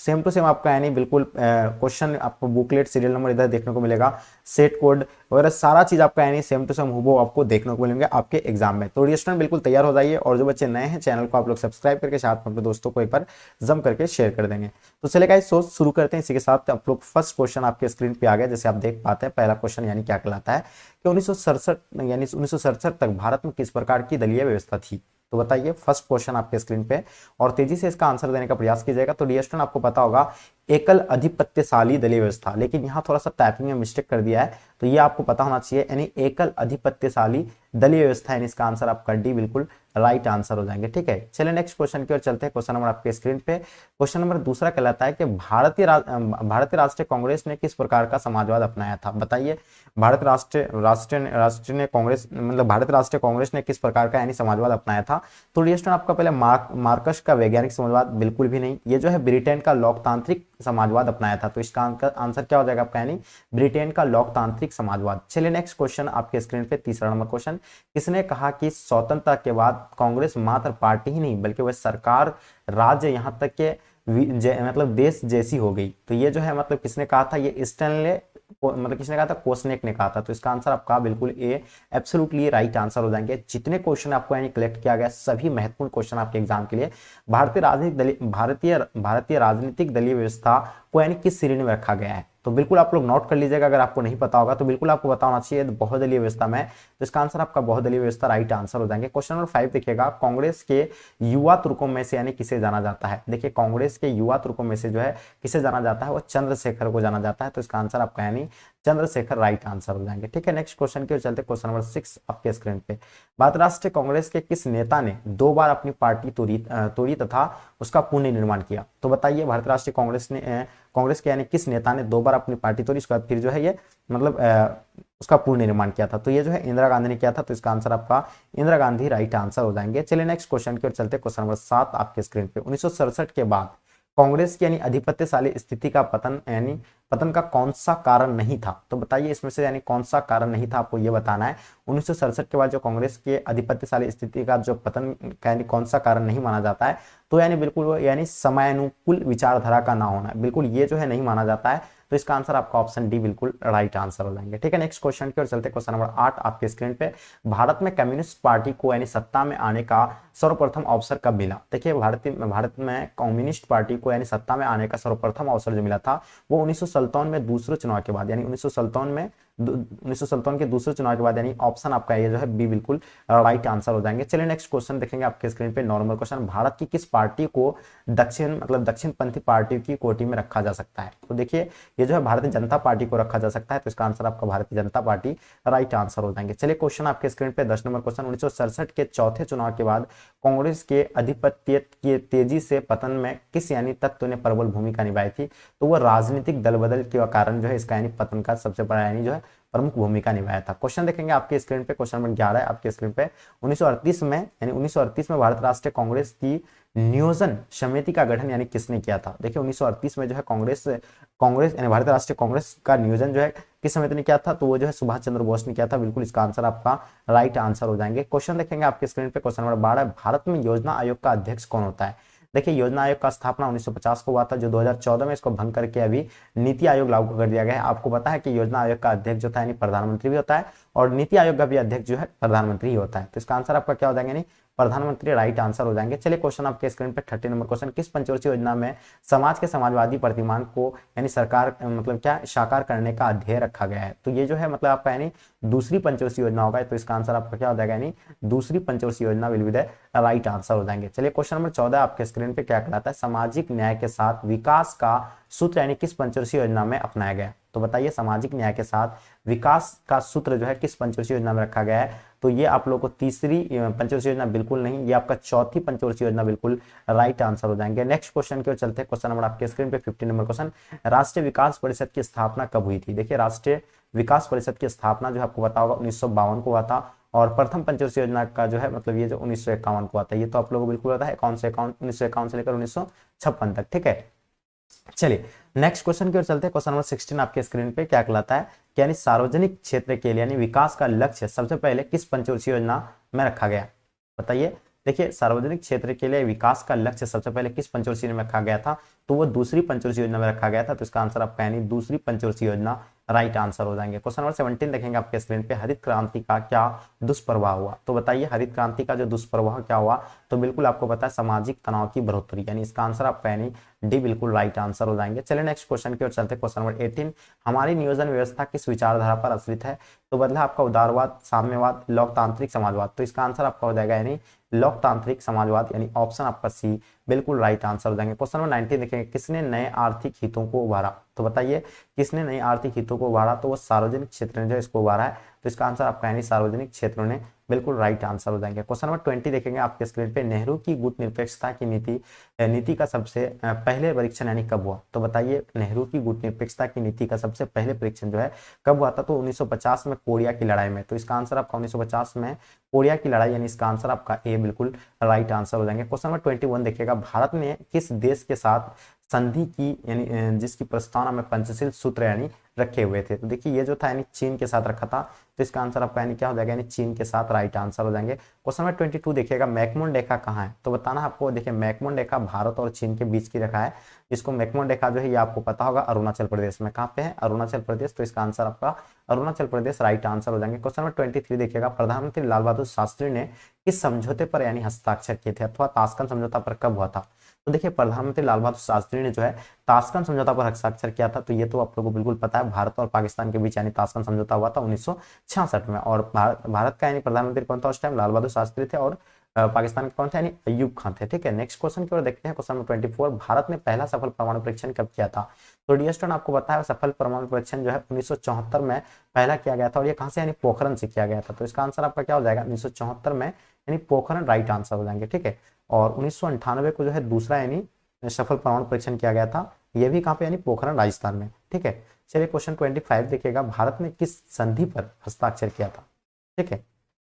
Same to same आपका यानी बिल्कुल क्वेश्चन आपको बुकलेट सीरियल नंबर इधर देखने को मिलेगा, सेट कोड वगैरह सारा चीज आपका यानी सेम टू सेम हुबहू आपको देखने को मिलेंगे आपके एग्जाम में। तो स्टूडेंट बिल्कुल तैयार हो जाइए, और जो बच्चे नए हैं चैनल को आप लोग सब्सक्राइब करके साथ में अपने दोस्तों को एक बार जम करके शेयर कर देंगे। तो चलिए गाइस सोच शुरू करते हैं। इसी के साथ आप लोग फर्स्ट क्वेश्चन आपके स्क्रीन पे आ गया, जैसे आप देख पाते हैं। पहला क्वेश्चन यानी क्या कहलाता है कि 1967 यानी 1967 तक भारत में किस प्रकार की दलीय व्यवस्था थी। तो बताइए फर्स्ट क्वेश्चन आपके स्क्रीन पे, और तेजी से इसका आंसर देने का प्रयास कीजिएगा। तो डियर स्टूडेंट आपको पता होगा एकल अधिपत्यशाली दलीय व्यवस्था, लेकिन यहाँ थोड़ा सा टाइपिंग में मिस्टेक कर दिया है, तो ये आपको पता होना चाहिए। यानी एकल अधिपत्यशाली दलीय व्यवस्था, यानी इसका आंसर आपका डी बिल्कुल राइट आंसर हो जाएंगे। ठीक है, चलिए नेक्स्ट क्वेश्चन की ओर चलते हैं। क्वेश्चन नंबर आपके स्क्रीन पे, क्वेश्चन नंबर दूसरा कहलाता है कि भारतीय राष्ट्रीय कांग्रेस ने किस प्रकार का समाजवाद अपनाया था। बताइए भारतीय राष्ट्रीय कांग्रेस मतलब भारतीय राष्ट्रीय कांग्रेस ने किस प्रकार का यानी समाजवाद अपनाया था। तो डियर स्टूडेंट आपका पहले मार्कस का वैज्ञानिक समाजवाद बिल्कुल भी नहीं, ये जो है ब्रिटेन का लोकतांत्रिक समाजवाद अपनाया था। तो इसका आंसर क्या हो जाएगा आपका, यानी ब्रिटेन का लोकतांत्रिक समाजवाद। चलिए नेक्स्ट क्वेश्चन आपके स्क्रीन पे, तीसरा नंबर क्वेश्चन, किसने कहा कि स्वतंत्रता के बाद कांग्रेस मात्र पार्टी ही नहीं बल्कि वह सरकार, राज्य, यहाँ तक के मतलब देश जैसी हो गई। तो ये जो है मतलब किसने कहा था, ये स्टैनले मतलब किसने कहा था, कोसनेक ने कहा था। तो इसका आंसर आपका बिल्कुल ए एब्सोल्युटली राइट आंसर हो जाएंगे। जितने क्वेश्चन आपको यानी कलेक्ट किया गया सभी महत्वपूर्ण क्वेश्चन आपके एग्जाम के लिए। भारतीय राजनीतिक दलीय व्यवस्था को यानी किस श्रेणी में रखा गया है। तो बिल्कुल आप लोग नोट कर लीजिएगा, अगर आपको नहीं पता होगा तो बिल्कुल आपको पता होना चाहिए बहुदलीय व्यवस्था में। तो इसका आंसर आपका बहुदलीय व्यवस्था राइट आंसर हो जाएंगे। क्वेश्चन नंबर 5 देखिएगा, कांग्रेस के युवा तुर्कों में से यानी किसे जाना जाता है। देखिए कांग्रेस के युवा तुर्कों में से जो है किसे जाना जाता है, वो चंद्रशेखर को जाना जाता है। तो इसका आंसर आपका यानी चंद्रशेखर राइट आंसर हो जाएंगे। ठीक है, नेक्स्ट क्वेश्चन की ओर चलते। क्वेश्चन नंबर 6 आपके स्क्रीन पे, भारतीय राष्ट्रीय कांग्रेस के किस नेता ने 2 बार अपनी पार्टी तोड़ी तथा उसका पुनर्निर्माण किया। तो बताइए भारतीय राष्ट्रीय कांग्रेस के यानी किस नेता ने 2 बार अपनी पार्टी तोड़ी, उसके बाद फिर जो है ये मतलब उसका पुनर्निर्माण किया था। तो ये जो है इंदिरा गांधी ने किया था। तो इसका आंसर आपका इंदिरा गांधी राइट आंसर हो जाएंगे। चलिए नेक्स्ट क्वेश्चन की ओर चलते। क्वेश्चन नंबर 7 आपके स्क्रीन पे, 1967 के बाद कांग्रेस की यानी अधिपत्यशाली स्थिति का पतन का कौन सा कारण नहीं था। तो बताइए इसमें से यानी कौन सा कारण नहीं था, आपको ये बताना है। 1967 के बाद जो कांग्रेस के अधिपत्यशाली स्थिति का जो पतन का यानी कौन सा कारण नहीं माना जाता है। तो यानी बिल्कुल यानी समयानुकूल विचारधारा का ना होना, बिल्कुल ये जो है नहीं माना जाता है। तो इसका आंसर आपका ऑप्शन डी बिल्कुल राइट आंसर हो जाएंगे। ठीक है, नेक्स्ट क्वेश्चन की ओर चलते। क्वेश्चन नंबर 8 आपके स्क्रीन पे, भारत में कम्युनिस्ट पार्टी को यानी सत्ता में आने का सर्वप्रथम अवसर कब मिला। देखिए भारत में कम्युनिस्ट पार्टी को यानी सत्ता में आने का सर्वप्रथम अवसर जो मिला था वो 1957 में दूसरे चुनाव के बाद, यानी 1957 के दूसरे चुनाव के बाद, यानी ऑप्शन आपका ये जो है बी बिल्कुल राइट आंसर हो जाएंगे। चलिए नेक्स्ट क्वेश्चन देखेंगे आपके स्क्रीन पे, नॉर्मल क्वेश्चन, भारत की किस पार्टी को दक्षिणपंथी पार्टी की कोटि में रखा जा सकता है। तो देखिए ये जो है भारतीय जनता पार्टी को रखा जा सकता है। तो इसका आंसर आपका Bharatiya Janata party right answer हो जाएंगे। चलिए क्वेश्चन आपके स्क्रीन पे 10 नंबर क्वेश्चन, 1967 के चौथे चुनाव के बाद कांग्रेस के आधिपत्य के तेजी से पतन में किस यानी तत्व ने प्रबल भूमिका निभाई थी। तो वह राजनीतिक दल बदल के कारण जो है इसका यानी पतन का सबसे बड़ा यानी जो है प्रमुख भूमिका निभाया था। क्वेश्चन देखेंगे आपके स्क्रीन पे, क्वेश्चन नंबर 11 है आपके स्क्रीन पे, 1938 में भारतीय राष्ट्रीय कांग्रेस की नियोजन समिति का गठन यानी किसने किया था। देखिए 1938 में जो है कांग्रेस यानी भारतीय राष्ट्रीय कांग्रेस का नियोजन जो है किस समिति ने किया था। तो वो जो है सुभाष चंद्र बोस ने किया था। बिल्कुल इसका आंसर आपका राइट आंसर हो जाएंगे। क्वेश्चन देखेंगे आपके स्क्रीन पे, क्वेश्चन नंबर 12, भारत में योजना आयोग का अध्यक्ष कौन होता है। देखिए योजना आयोग का स्थापना 1950 को हुआ था, जो 2014 में इसको भंग करके अभी नीति आयोग लागू कर दिया गया है। आपको पता है कि योजना आयोग का अध्यक्ष जो था यानी प्रधानमंत्री भी होता है, और नीति आयोग का भी अध्यक्ष जो है प्रधानमंत्री ही होता है। तो इसका आंसर आपका क्या हो जाएगा, यानी प्रधानमंत्री राइट आंसर हो जाएंगे। चलिए क्वेश्चन आपके स्क्रीन पे 30 नंबर क्वेश्चन, किस पंचवर्षीय योजना में समाज के समाजवादी प्रतिमान को यानी सरकार मतलब क्या साकार करने का ध्येय रखा गया है। तो ये जो है मतलब आपका यानी दूसरी पंचवर्षीय योजना होगा। तो इसका आंसर आपका क्या हो जाएगा, यानी दूसरी पंचवर्षीय योजना will be the right answer हो जाएंगे। चलिए क्वेश्चन नंबर 14 आपके स्क्रीन पे क्या कहलाता है, सामाजिक न्याय के साथ विकास का सूत्र यानी किस पंचवर्षीय योजना में अपनाया गया। तो बताइए सामाजिक न्याय के साथ विकास का सूत्र जो है किस पंचवर्षीय योजना में रखा गया है। तो ये आप लोगों को तीसरी पंचवर्षीय योजना बिल्कुल नहीं, ये आपका चौथी पंचवर्षीय योजना बिल्कुल राइट आंसर हो जाएंगे। नेक्स्ट क्वेश्चन की ओर चलते हैं। क्वेश्चन नंबर आपके स्क्रीन पे 15 नंबर क्वेश्चन, राष्ट्रीय विकास परिषद की स्थापना कब हुई थी। देखिए राष्ट्रीय विकास परिषद की स्थापना जो आपको पता होगा 1952 को हुआ था, और प्रथम पंचवर्षीय योजना का जो है मतलब ये जो 1951 को आता है। ये तो आप लोगों को बिल्कुल पता है, 1951 से लेकर 1956 तक। ठीक है, चलिए नेक्स्ट क्वेश्चन की ओर चलते हैं। क्वेश्चन नंबर 16 आपके स्क्रीन पे क्या कहलाता है, यानी सार्वजनिक क्षेत्र के लिए यानी विकास का लक्ष्य सबसे पहले किस पंचवर्षीय योजना में रखा गया। बताइए देखिए सार्वजनिक क्षेत्र के लिए विकास का लक्ष्य सबसे पहले किस पंचवर्षीय में रखा गया था, तो वो दूसरी पंचवर्षीय योजना में रखा गया था। तो इसका आंसर आपका यानी दूसरी पंचवर्षीय योजना राइट आंसर हो जाएंगे। क्वेश्चन नंबर 17 देखेंगे आपके स्क्रीन पे, हरित क्रांति का क्या दुष्प्रभाव हुआ। तो बताइए हरित क्रांति का जो दुष्प्रभाव क्या हुआ, तो बिल्कुल आपको पता है सामाजिक तनाव की बढ़ोतरी, यानी इसका आंसर आपका यानी डी बिल्कुल राइट आंसर हो जाएंगे। चलिए नेक्स्ट क्वेश्चन की ओर चलते। क्वेश्चन नंबर 18, हमारी नियोजन व्यवस्था किस विचारधारा पर आश्रित है। तो बदला आपका उदारवाद, साम्यवाद, लोकतांत्रिक समाजवाद। तो इसका आंसर आपका हो जाएगा यानी लोकतांत्रिक समाजवाद, यानी ऑप्शन आपका सी बिल्कुल राइट आंसर हो जाएंगे। क्वेश्चन नंबर 19 देखेंगे, किसने नए आर्थिक हितों को उभारा। तो बताइए किसने नए आर्थिक हितों को उभारा, तो वो सार्वजनिक क्षेत्र ने जो इसको उभारा है। तो इसका आंसर आपका यानी सार्वजनिक क्षेत्रों ने बिल्कुल राइट आंसर हो जाएंगे। क्वेश्चन नंबर 20 देखेंगे आपके स्क्रीन पे, नेहरू की गुट निरपेक्षता की नीति का सबसे पहले परीक्षण यानी कब हुआ। तो बताइए नेहरू की गुट निरपेक्षता की नीति का सबसे पहले परीक्षण जो है कब हुआ था, तो 1950 में कोरिया की लड़ाई में। तो इसका आंसर आपका 1950 में कोरिया की लड़ाई, यानी इसका आंसर आपका ए बिल्कुल राइट आंसर हो जाएंगे। क्वेश्चन नंबर 21 देखिएगा, भारत ने किस देश के साथ संधि की, यानी जिसकी प्रस्तावना में पंचशील सूत्र यानी रखे हुए थे। तो देखिए ये जो था यानी चीन के साथ रखा था। तो इसका आंसर आपका यानी क्या हो जाएगा, यानी चीन के साथ राइट आंसर हो जाएंगे। क्वेश्चन नंबर 22 देखिएगा, मैकमोहन रेखा कहाँ है। तो बताना आपको, देखिए मैकमोहन रेखा भारत और चीन के बीच की रेखा है। इसको मैकमोहन रेखा जो है ये आपको पता होगा अरुणाचल प्रदेश में। कहाँ पे है, अरुणाचल प्रदेश। तो इसका आंसर आपका अरुणाचल प्रदेश राइट आंसर हो जाएंगे। क्वेश्चन नंबर 23 देखिएगा, प्रधानमंत्री लाल बहादुर शास्त्री ने किस समझौते पर यानी हस्ताक्षर किए थे, अथवा ताशकंद समझौता पर कब हुआ था। तो देखिए प्रधानमंत्री लाल बहादुर शास्त्री ने जो है ताशकंद समझौता पर हस्ताक्षर किया था। तो ये तो आप लोगों को बिल्कुल पता है, भारत और पाकिस्तान के बीच यानी ताशकंद समझौता हुआ था 1966 में। और भारत का यानी प्रधानमंत्री कौन था उस टाइम, लाल बहादुर शास्त्री थे, और पाकिस्तान के कौन थे, यानी अय्यूब खान थे। ठीक है, नेक्स्ट क्वेश्चन की ओर देखते हैं। क्वेश्चन नंबर 24, भारत ने पहला सफल परमाणु परीक्षण कब किया था। तो डियर स्टूडेंट आपको पता है सफल परमाणु परीक्षण जो है 1974 में पहला किया गया था। और ये कहां से, यानी पोखरण से किया गया था। तो इसका आंसर आपका क्या हो जाएगा, 1974 में, यानी पोखरण राइट आंसर हो जाएंगे। ठीक है, और 1998 को जो है दूसरा यानी सफल परमाणु परीक्षण किया गया था। ये भी कहां पे, यानी पोखरण राजस्थान में। ठीक है, चलिए क्वेश्चन 25 देखिएगा, भारत ने किस संधि पर हस्ताक्षर किया था। ठीक है,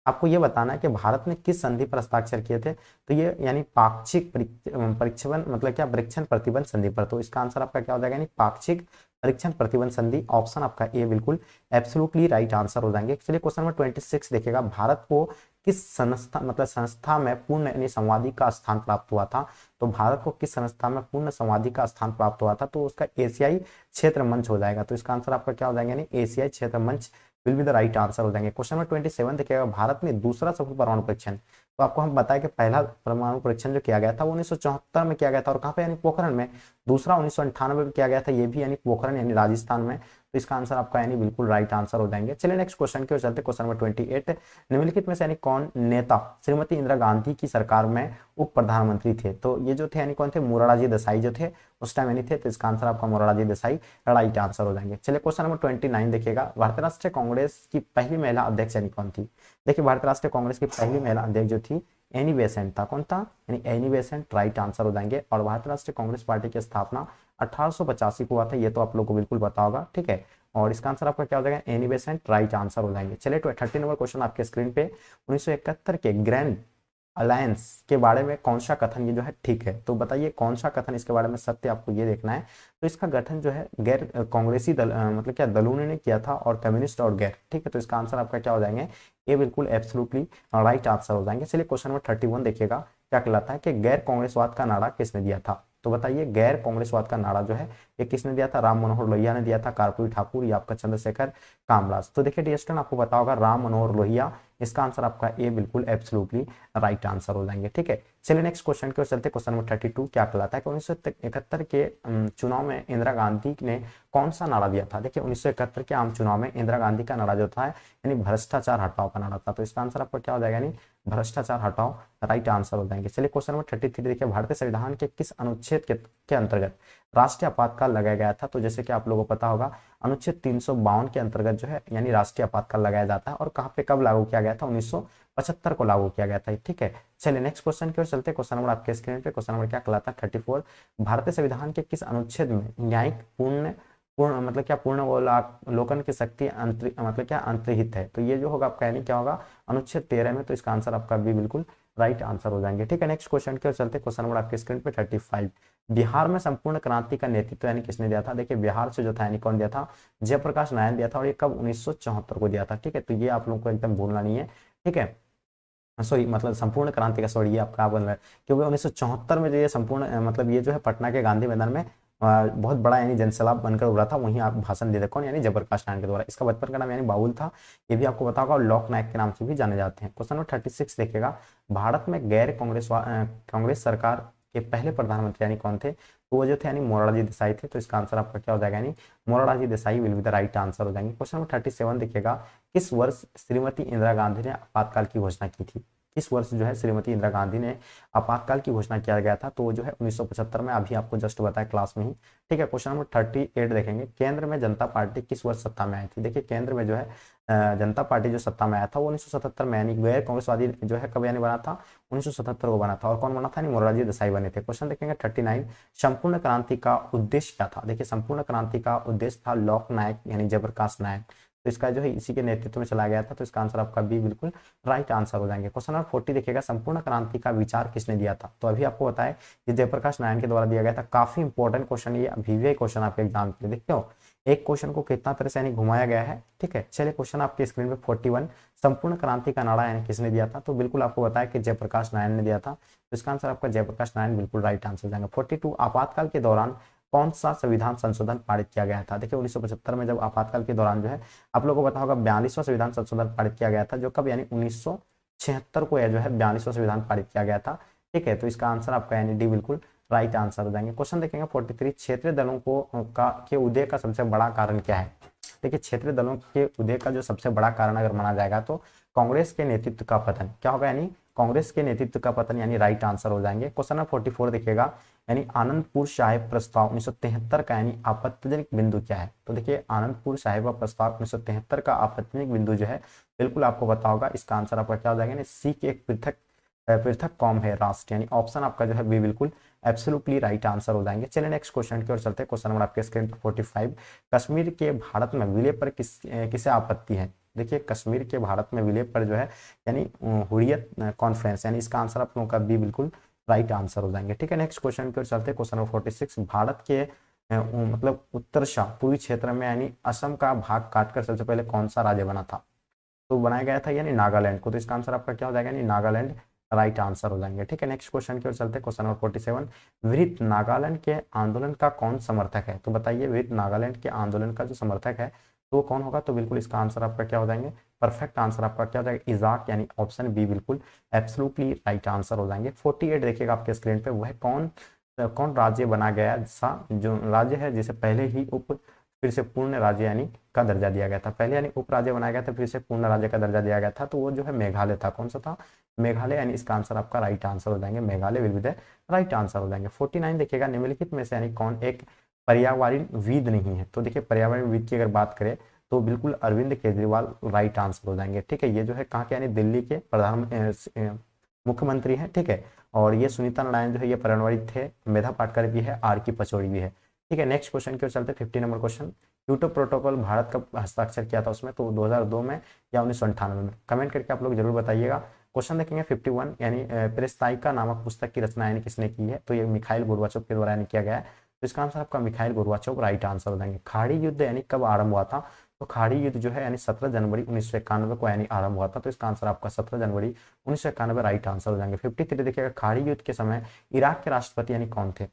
आपको ये बताना है कि भारत ने किस संधि पर हस्ताक्षर किए थे। तो ये यानी पाक्षिक परीक्षण, मतलब क्या, परीक्षण प्रतिबंध संधि पर। तो इसका आंसर आपका क्या हो जाएगा, यानी पाक्षिक परीक्षण प्रतिबंध संधि, ऑप्शन आपका ए बिल्कुल एब्सोल्युटली राइट आंसर हो जाएंगे। चलिए क्वेश्चन नंबर 26 देखिएगा, भारत को किस संस्था, मतलब संस्था में पूर्ण यानी संवादी का स्थान प्राप्त हुआ था। तो भारत को किस संस्था में पूर्ण संवादी का स्थान प्राप्त हुआ था, तो उसका एशियाई क्षेत्र मंच हो जाएगा। तो इसका आंसर आपका क्या हो जाएगा, यानी एशियाई क्षेत्र मंच will be the right answer हो जाएंगे। क्वेश्चन नंबर 27 देखिएगा, भारत ने दूसरा सफल परमाणु परीक्षण। तो आपको हम बताएं कि पहला परमाणु परीक्षण जो किया गया था वो 1974 में किया गया था, और कहां पे, यानी पोखरण में। दूसरा 1998 में किया गया था, ये भी यानी पोखरण यानी राजस्थान में। तो इसका आंसर आपका यानी बिल्कुल राइट आंसर हो जाएंगे। चलिए नेक्स्ट क्वेश्चन की ओर चलते। क्वेश्चन नंबर 28, निम्नलिखित में से यानी कौन नेता श्रीमती इंदिरा गांधी की सरकार में उप प्रधानमंत्री थे। तो ये जो थे यानी कौन थे, मोरारजी देसाई जो थे उस टाइम यानी थे। तो इसका आंसर आपका मोरारजी देसाई राइट आंसर हो जाएंगे। चलिए क्वेश्चन नंबर 29 देखिएगा, भारतीय राष्ट्रीय कांग्रेस की पहली महिला अध्यक्ष यानी कौन थी। देखिए भारतीय राष्ट्रीय कांग्रेस की पहली महिला अध्यक्ष जो थी एनी बेसेंट था। कौन था, यानी एनी बेसेंट राइट आंसर हो जाएंगे। और भारतीय राष्ट्रीय कांग्रेस पार्टी की स्थापना 1885 को हुआ था, ये तो आप लोग को बिल्कुल पता होगा। ठीक है, और इसका आंसर आपका क्या हो जाएगा, एनी बेसेंट राइट आंसर हो जाएंगे। चलिए 30 नंबर क्वेश्चन आपके स्क्रीन पे, 1971 के ग्रैंड अलायंस के बारे में कौन सा कथन ये जो है ठीक है। तो बताइए कौन सा कथन इसके बारे में सत्य, आपको ये देखना है। तो इसका गठन जो है गैर कांग्रेसी दल, मतलब क्या, दलों ने किया था, और कम्युनिस्ट और गैर। ठीक है, तो इसका आंसर आपका क्या हो जाएंगे, ये बिल्कुल एब्सोल्युटली राइट आंसर हो जाएंगे। चलिए क्वेश्चन नंबर 31 देखिएगा, क्या कहलाता है कि गैर कांग्रेसवाद का नारा किसने दिया था। तो बताइए गैर कांग्रेसवाद का नारा जो है ये किसने दिया था, राम मनोहर लोहिया ने दिया था, कर्पूरी ठाकुर या आपका चंद्रशेखर कामराज। तो देखिए डियर स्टूडेंट आपको पता होगा राम मनोहर लोहिया, इसका आंसर आपका ए बिल्कुल एब्सोल्युटली राइट आंसर हो जाएंगे। ठीक है, चलिए नेक्स्ट क्वेश्चन की ओर चलते। क्वेश्चन नंबर 32 क्या कहलाता है कि 1971 के चुनाव में इंदिरा गांधी ने कौन सा नारा दिया था। देखिए 1971 के आम चुनाव में इंदिरा गांधी का नारा जो था यानी भ्रष्टाचार हटाओ का नारा था। तो इसका आंसर आपका क्या हो जाएगा, यानी भ्रष्टाचार हटाओ राइट आंसर हो जाएंगे। चलिए क्वेश्चन नंबर 33 देखिए, भारतीय संविधान के किस अनुच्छेद के अंतर्गत राष्ट्रीय आपातकाल लगाया गया था। तो जैसे कि आप लोगों को पता होगा अनुच्छेद 352 के अंतर्गत जो है यानी राष्ट्रीय आपातकाल लगाया जाता है, और कहां पे कब लागू किया गया था, 1975 को लागू किया गया था। ठीक है, चलिए नेक्स्ट क्वेश्चन की ओर चलते। क्वेश्चन नंबर आपके स्क्रीन पे, क्वेश्चन नंबर क्या कहलाता है 34, भारतीय संविधान के किस अनुच्छेद में न्यायिक पूर्ण पूर्ण मतलब क्या पूर्ण अवलोकन की शक्ति मतलब क्या अंतर्हित है। तो ये जो होगा आपका यानी क्या होगा, अनुच्छेद 13 में। तो इसका आंसर आपका भी बिल्कुल राइट आंसर हो जाएंगे। ठीक है, नेक्स्ट क्वेश्चन की ओर चलते। क्वेश्चन नंबर आपके स्क्रीन पे 35, बिहार में संपूर्ण क्रांति का नेतृत्व यानी किसने दिया था। देखिए बिहार से जो था यानी कौन दिया था, जयप्रकाश नारायण दिया था, और ये कब 1974 को दिया था। ठीक है, तो ये आप लोगों को एकदम भूलना नहीं है। ठीक है, सॉरी मतलब संपूर्ण क्रांति का, सॉरी ये आपका आप बोल रहे हैं, क्योंकि 1974 में जो ये संपूर्ण मतलब ये जो है पटना के गांधी मैदान में बहुत बड़ा यानी जनसैलाब बनकर उभरा था, वहीं आप भाषण दे, कौन यानी जयप्रकाश नारायण के द्वारा। इसका बचपन का नाम यानी बाबुल था, ये भी आपको पता होगा, और लोक नायक के नाम से भी जाने जाते हैं। क्वेश्चन नंबर 36 देखिएगा, भारत में गैर कांग्रेस सरकार के पहले प्रधानमंत्री यानी कौन थे, तो वो जो थे यानी मोरारजी देसाई थे। तो इसका आंसर आपका क्या हो जाएगा, यानी Morarji Desai will be the right answer हो जाएंगे। क्वेश्चन नंबर 37 देखिएगा, किस वर्ष श्रीमती इंदिरा गांधी ने आपातकाल की घोषणा की थी, इस वर्ष जो है श्रीमती इंदिरा गांधी ने आपातकाल की घोषणा किया गया था, तो वो जो है 1975 में, अभी आपको जस्ट बताया क्लास में ही, ठीक है। क्वेश्चन नंबर 38 देखेंगे, केंद्र में जनता पार्टी किस वर्ष सत्ता में आई थी। देखिए केंद्र में जो है जनता पार्टी जो सत्ता में आया था वो 1977 में, यानी गैर कांग्रेसवादी जो है कब यानी बना था, 1977 को बना था, और कौन बना था, मोरारजी देसाई बने थे। क्वेश्चन देखेंगे 39, संपूर्ण क्रांति का उद्देश्य क्या था। देखिए संपूर्ण क्रांति का उद्देश्य था लोक नायक यानी जयप्रकाश नारायण, तो इसका जो है इसी के नेतृत्व में चला गया था, तो इसका आंसर आपका बी बिल्कुल राइट आंसर हो जाएंगे। क्वेश्चन नंबर 40 देखिएगा, संपूर्ण क्रांति का विचार किसने दिया था, तो अभी आपको बताया कि जयप्रकाश नारायण के द्वारा दिया गया था। काफी इंपॉर्टेंट क्वेश्चन ये, अभी भी क्वेश्चन आपके एग्जाम के लिए, देखते हो एक क्वेश्चन को कितना तरह से यानी घुमाया गया है, ठीक है। चलिए क्वेश्चन आपके स्क्रीन पे 41, संपूर्ण क्रांति का नारा यानी किसने दिया था, तो बिल्कुल आपको बताया कि जयप्रकाश नारायण ने दिया था, तो इसका आंसर आपका जयप्रकाश नारायण बिल्कुल राइट आंसर हो जाएगा। 42, आपातकाल के दौरान कौन सा संविधान संशोधन पारित किया गया था। देखिए 1975 में जब आपातकाल के दौरान जो है आप लोगों को पता होगा 42वां संविधान संशोधन पारित किया गया था, जो कब यानी 1976 को जो है 42वां संविधान पारित किया गया था, ठीक है। तो इसका आंसर आपका यानी डी बिल्कुल राइट आंसर हो जाएंगे। क्वेश्चन देखेंगे 43, क्षेत्रीय दलों को के उदय का सबसे बड़ा कारण क्या है। देखिए क्षेत्रीय दलों के उदय का जो सबसे बड़ा कारण अगर माना जाएगा तो कांग्रेस के नेतृत्व का पतन, क्या होगा, यानी कांग्रेस के नेतृत्व का पतन, यानी राइट आंसर हो जाएंगे। क्वेश्चन नंबर 44 देखिएगा, यानी आनंदपुर साहिब प्रस्ताव 1973 का यानी आपत्तिजनक बिंदु क्या है। तो देखिए आनंदपुर साहिब प्रस्ताव 1973 का आपत्तिजनक बिंदु जो है बिल्कुल आपको पता होगा, इसका आंसर आपका क्या हो जाएगा, सिख एक पृथक कौम है, राष्ट्र, यानी ऑप्शन आपका जो है बी बिल्कुल एब्सोल्युटली राइट आंसर हो जाएंगे। चलिए नेक्स्ट क्वेश्चन की ओर चलते हैं। क्वेश्चन नंबर आपके स्क्रीन पर 45, कश्मीर के भारत में विलय पर किसे आपत्ति है। देखिए कश्मीर के भारत में विलय पर जो है यानी हुर्रियत कॉन्फ्रेंस, यानी इसका आंसर आप लोगों का बी बिल्कुल राइट आंसर हो जाएंगे, ठीक है। नेक्स्ट क्वेश्चन की ओर चलते हैं। क्वेश्चन नंबर 46, भारत के मतलब उत्तरशा पूर्वी क्षेत्र में यानी असम का भाग काटकर सबसे पहले कौन सा राज्य बना था, तो बनाया गया था यानी नागालैंड को, तो इसका आंसर आपका क्या हो जाएगा, यानी नागालैंड राइट आंसर हो जाएंगे, ठीक है। नेक्स्ट क्वेश्चन की ओर चलते हैं। क्वेश्चन नंबर 47, विरत नागालैंड के आंदोलन का कौन समर्थक है, तो बताइए विरत नागालैंड के आंदोलन का जो समर्थक है तो वो कौन होगा, तो बिल्कुल इसका आंसर आपका क्या हो जाएंगे, परफेक्ट आंसर आपका क्या हो जाएगा, इजाक, यानी ऑप्शन बी बिल्कुल एब्सोल्युटली राइट आंसर हो जाएंगे। 48 देखिएगा आपके स्क्रीन पे, वह कौन राज्य बना गया सा जो राज्य है जिसे पहले ही फिर से पूर्ण राज्य यानी का दर्जा दिया गया था, पहले यानी उप राज्य बनाया गया था फिर से पूर्ण राज्य का दर्जा दिया गया था, तो वो जो है मेघालय था। कौन सा था, मेघालय, यानी इसका आंसर आपका राइट आंसर हो जाएंगे, Meghalaya will be the right answer हो जाएंगे। 49 देखिएगा, निम्नलिखित में से यानी कौन एक पर्यावरणविद नहीं है, तो देखिए पर्यावरणविद की अगर बात करें तो बिल्कुल अरविंद केजरीवाल राइट आंसर हो जाएंगे, ठीक है। ये जो है कहाँ के, यानी दिल्ली के मुख्यमंत्री हैं, ठीक है। और ये सुनीता नारायण जो है ये पर्यावरणविद थे, मेधा पाटकर भी है, आर की पचौड़ी भी है, ठीक है। नेक्स्ट क्वेश्चन की ओर चलते हैं। 50 number question, Kyoto protocol Bharat का हस्ताक्षर किया था उसमें, तो 2002 में या 1998 में, कमेंट करके आप लोग जरूर बताइएगा। क्वेश्चन देखेंगे 51, यानी पेरेस्ताइका नामक पुस्तक की रचना यानी किसने की है, तो ये मिखाइल गोर्बाचोव के द्वारा यानी किया गया है, तो इसका आंसर आपका मिखाइल गोर्बाचोव राइट आंसर हो जाएंगे। खाड़ी युद्ध यानी कब आरंभ हुआ था, तो खाड़ी युद्ध जो है यानी 17 जनवरी 1991 को यानी आरंभ हुआ था, तो इसका आंसर आपका 17 जनवरी 1991 राइट आंसर हो जाएंगे। 53 देखिएगा, खाड़ी युद्ध के समय इराक के राष्ट्रपति यानी कौन थे,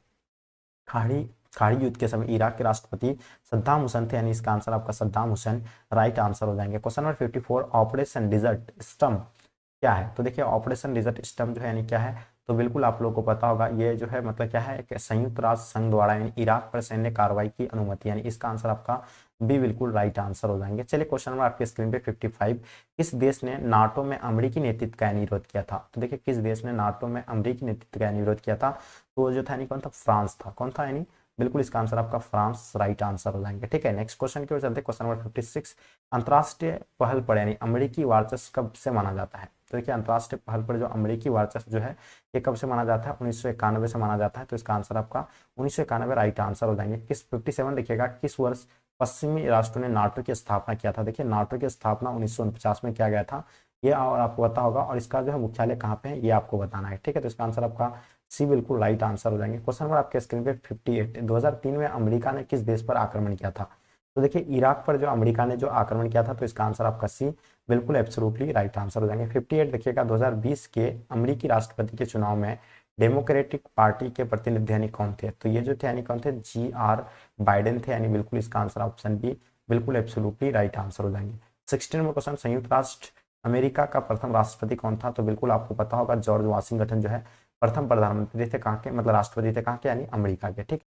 खाड़ी युद्ध के समय इराक के राष्ट्रपति सद्दाम हुसैन थे, यानी इसका आंसर आपका सद्दाम हुसैन राइट आंसर हो जाएंगे। Question number 54, Operation Desert Storm क्या है, तो देखिए ऑपरेशन डिजर्ट स्टर्म जो है यानी क्या है, तो बिल्कुल आप लोगों को पता होगा, ये जो है मतलब क्या है, एक संयुक्त राष्ट्र संघ द्वारा यानी इराक पर सैन्य कार्रवाई की अनुमति, यानी इसका आंसर आपका बी बिल्कुल राइट आंसर हो जाएंगे। चलिए क्वेश्चन नंबर आपके स्क्रीन पे 55, किस देश ने नाटो में अमेरिकी नेतृत्व का विरोध किया था, तो देखिए किस देश ने नाटो में अमेरिकी नेतृत्व का विरोध किया था, तो वो जो था यानी कौन था, फ्रांस था। कौन था, यानी बिल्कुल इसका आंसर आपका फ्रांस राइट आंसर हो जाएंगे, ठीक है। नेक्स्ट क्वेश्चन की ओर चलते हैं। क्वेश्चन नंबर 56, अंतर्राष्ट्रीय पहल पर यानी अमेरिकी वर्चस्व कब से माना जाता है, तो देखिए अंतर्राष्ट्रीय पहल पर जो अमेरिकी वर्चस्व जो है ये कब से माना जाता है, 1991 से माना जाता है, तो इसका आंसर आपका 1991 राइट आंसर हो जाएंगे। 57 देखिएगा, किस वर्ष पश्चिमी राष्ट्रों ने नाटो की स्थापना किया था, देखिए नाटो की स्थापना 1949 में किया गया था, ये और आपको पता होगा, और इसका जो है मुख्यालय कहाँ पे है ये आपको बताना है, ठीक है। तो इसका आंसर आपका सी बिल्कुल राइट आंसर हो जाएंगे। क्वेश्चन नंबर आपके स्क्रीन पे 58, 2003 में अमेरिका ने किस देश पर आक्रमण किया था, तो देखिए इराक पर जो अमेरिका ने जो आक्रमण किया था, तो इसका आंसर आपका सी बिल्कुल एब्सोल्युटली राइट आंसर हो जाएंगे। 58 देखिएगा 2020 के अमेरिकी राष्ट्रपति के चुनाव में डेमोक्रेटिक पार्टी के प्रतिनिधि यानी कौन थे, तो ये जो थे यानी कौन थे, जी.आर. बाइडेन थे, यानी बिल्कुल इसका आंसर ऑप्शन बी बिल्कुल एब्सोल्युटली राइट आंसर हो जाएंगे। 16 नंबर क्वेश्चन, संयुक्त राष्ट्र अमेरिका का प्रथम राष्ट्रपति कौन था, तो बिल्कुल आपको पता होगा जॉर्ज वाशिंगटन जो है प्रथम प्रधानमंत्री थे, कहाँ के, मतलब राष्ट्रपति थे कहाँ के, यानी अमेरिका के। ठीक।